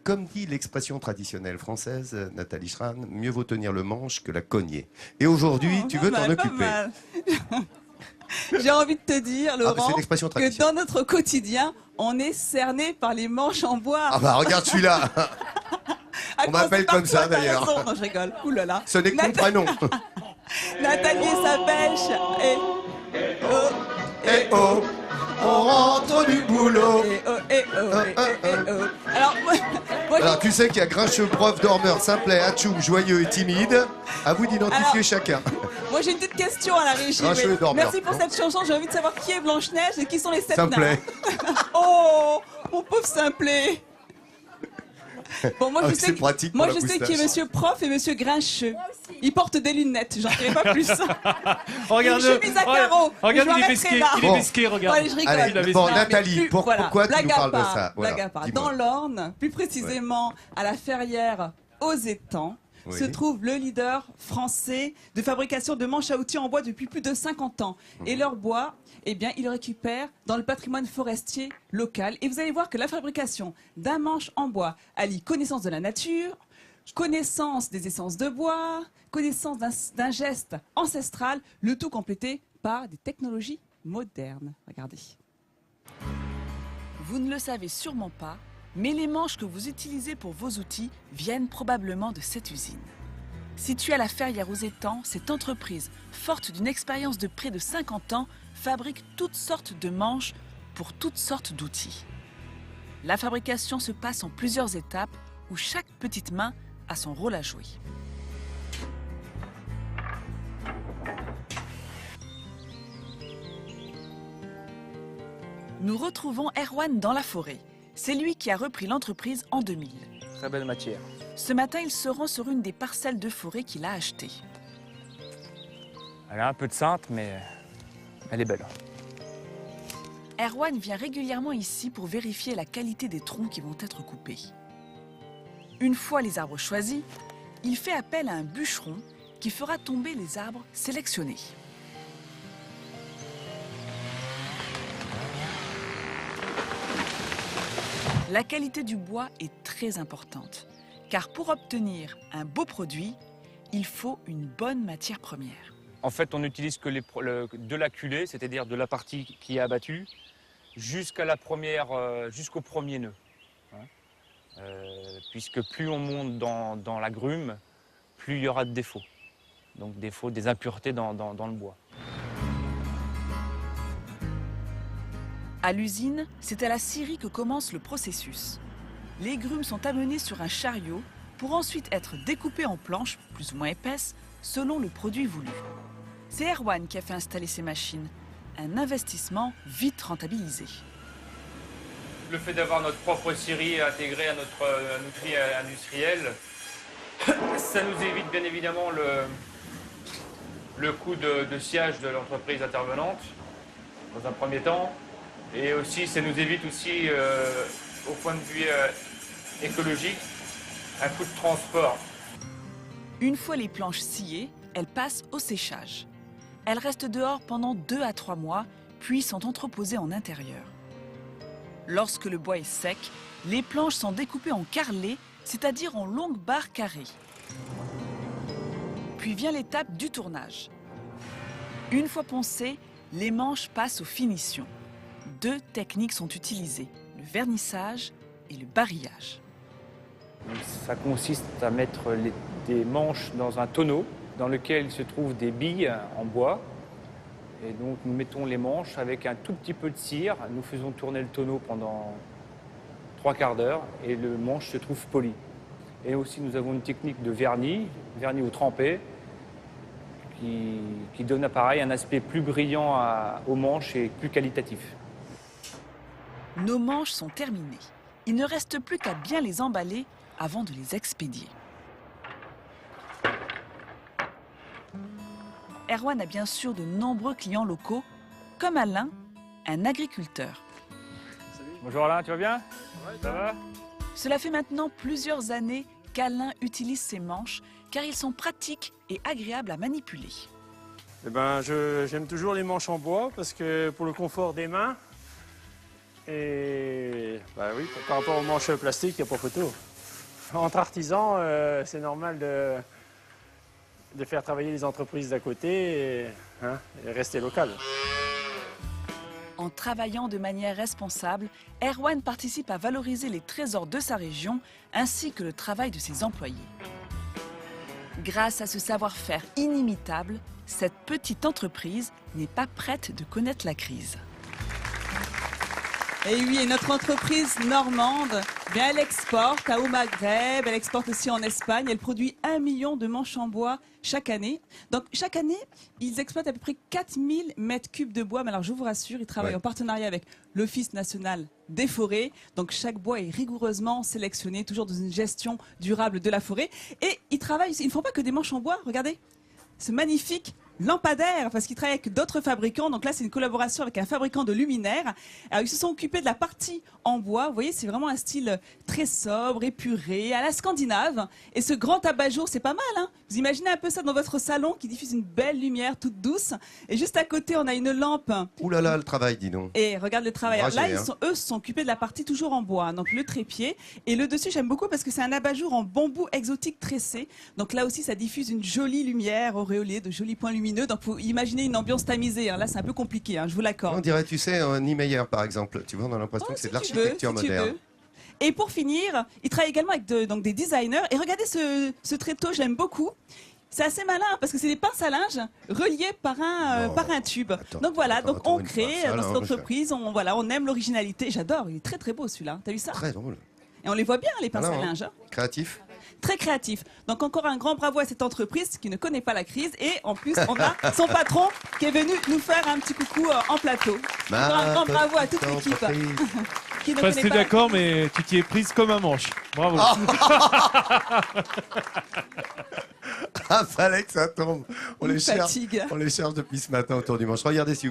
comme dit l'expression traditionnelle française, Nathalie Schran, mieux vaut tenir le manche que la cognée. Et aujourd'hui, tu veux t'en occuper. J'ai envie de te dire, Laurent, que dans notre quotidien, on est cerné par les manches en bois. Ah bah regarde celui-là. On m'appelle comme ça d'ailleurs. Non, je rigole. Ouh là là. Ce n'est que mon prénom. Nathalie et sa pêche. Et oh, on rentre du boulot. Alors tu sais qu'il y a grincheux, prof, dormeur, simplet, atchou, joyeux et timide. À vous d'identifier chacun. Moi j'ai une petite question à la régie. Merci pour cette chanson. J'ai envie de savoir qui est Blanche-Neige et qui sont les 7 nains. Simplet. Oh, mon pauvre Simplet. Bon, moi, je sais qui est monsieur prof et monsieur grincheux. Il porte des lunettes, j'en dirai pas plus. Regarde, une chemise à carreaux. Regarde, il est besqué, regarde. Allez, je rigole. Bon, Nathalie, pourquoi tu nous parles de ça? Blague à part. Dans l'Orne, plus précisément à la Ferrière aux Étangs, se trouve le leader français de fabrication de manches à outils en bois depuis plus de 50 ans. Et leur bois, eh bien, ils le récupèrent dans le patrimoine forestier local. Et vous allez voir que la fabrication d'un manche en bois allie connaissance de la nature, connaissance des essences de bois, connaissance d'un geste ancestral, le tout complété par des technologies modernes. Regardez. Vous ne le savez sûrement pas, mais les manches que vous utilisez pour vos outils viennent probablement de cette usine. Située à la Ferrière aux Étangs, cette entreprise, forte d'une expérience de près de 50 ans, fabrique toutes sortes de manches pour toutes sortes d'outils. La fabrication se passe en plusieurs étapes où chaque petite main a son rôle à jouer. Nous retrouvons Erwan dans la forêt. C'est lui qui a repris l'entreprise en 2000. Très belle matière. Ce matin, il se rend sur une des parcelles de forêt qu'il a achetées. Elle a un peu de cintre, mais elle est belle. Erwan vient régulièrement ici pour vérifier la qualité des troncs qui vont être coupés. Une fois les arbres choisis, il fait appel à un bûcheron qui fera tomber les arbres sélectionnés. La qualité du bois est très importante, car pour obtenir un beau produit, il faut une bonne matière première. En fait, on n'utilise que de la culée, c'est-à-dire de la partie qui est abattue, jusqu'au premier nœud. Puisque plus on monte dans la grume, plus il y aura de défauts. Donc des impuretés dans le bois. À l'usine, c'est à la scierie que commence le processus. Les grumes sont amenées sur un chariot pour ensuite être découpées en planches plus ou moins épaisses selon le produit voulu. C'est Erwan qui a fait installer ces machines, un investissement vite rentabilisé. Le fait d'avoir notre propre scierie intégrée à notre outil industriel, ça nous évite bien évidemment le coût de sciage de l'entreprise intervenante, dans un premier temps. Et aussi, ça nous évite aussi, au point de vue écologique, un coût de transport. Une fois les planches sciées, elles passent au séchage. Elles restent dehors pendant 2 à 3 mois, puis sont entreposées en intérieur. Lorsque le bois est sec, les planches sont découpées en carrelés, c'est-à-dire en longues barres carrées. Puis vient l'étape du tournage. Une fois poncées, les manches passent aux finitions. 2 techniques sont utilisées, le vernissage et le barillage. Ça consiste à mettre des manches dans un tonneau dans lequel se trouvent des billes en bois. Et donc nous mettons les manches avec un tout petit peu de cire. Nous faisons tourner le tonneau pendant 3/4 d'heure et le manche se trouve poli. Et aussi nous avons une technique de vernis au trempé, qui donne pareil un aspect plus brillant aux manches et plus qualitatif. Nos manches sont terminées. Il ne reste plus qu'à bien les emballer avant de les expédier. Erwan a bien sûr de nombreux clients locaux, comme Alain, un agriculteur. Bonjour Alain, tu vas bien? Ouais, ça va? Cela fait maintenant plusieurs années qu'Alain utilise ces manches, car ils sont pratiques et agréables à manipuler. Eh ben, j'aime toujours les manches en bois, parce que pour le confort des mains, et bah oui, par rapport aux manches plastiques, il n'y a pas photo. Entre artisans, c'est normal de faire travailler les entreprises d'à côté et rester local. En travaillant de manière responsable, Erwan participe à valoriser les trésors de sa région ainsi que le travail de ses employés. Grâce à ce savoir-faire inimitable, cette petite entreprise n'est pas prête de connaître la crise. Et oui, et notre entreprise normande, bien, elle exporte au Maghreb, elle exporte aussi en Espagne. Elle produit 1 million de manches en bois chaque année. Donc chaque année, ils exploitent à peu près 4000 mètres cubes de bois. Mais alors je vous rassure, ils travaillent en partenariat avec l'Office national des forêts. Donc chaque bois est rigoureusement sélectionné, toujours dans une gestion durable de la forêt. Et ils travaillent, ils ne font pas que des manches en bois, regardez, ce magnifique lampadaire, parce qu'ils travaillent avec d'autres fabricants. Donc là, c'est une collaboration avec un fabricant de luminaires. Alors, ils se sont occupés de la partie en bois. Vous voyez, c'est vraiment un style très sobre, épuré, à la scandinave. Et ce grand abat-jour, c'est pas mal, hein. Vous imaginez un peu ça dans votre salon qui diffuse une belle lumière toute douce. Et juste à côté, on a une lampe. Ouh là là, le travail, dis donc. Et regarde le travail. Alors là, Bragé, eux se sont occupés de la partie toujours en bois. Donc le trépied. Et le dessus, j'aime beaucoup parce que c'est un abat-jour en bambou exotique tressé. Donc là aussi, ça diffuse une jolie lumière auréolée, de jolis points lumineux. Donc faut imaginer une ambiance tamisée. Là, c'est un peu compliqué, je vous l'accorde. On dirait, tu sais, un Niemeyer, par exemple. Tu vois, on a l'impression que c'est de l'architecture moderne. Et pour finir, ils travaillent également avec donc des designers. Et regardez ce tréteau, j'aime beaucoup. C'est assez malin parce que c'est des pinces à linge reliées par un tube. Donc voilà, donc on crée dans cette entreprise, on aime l'originalité. J'adore, il est très très beau celui-là. T'as vu ça? Très drôle. Et on les voit bien, les pinces à linge. Créatif. Très créatif. Donc encore un grand bravo à cette entreprise qui ne connaît pas la crise. Et en plus, on a son patron qui est venu nous faire un petit coucou en plateau. Encore un grand bravo à toute l'équipe. Je sais pas si t'es d'accord, mais tu t'y es prise comme un manche. Bravo. Ah, fallait que ça tombe. On les cherche depuis ce matin autour du manche. Regardez si vous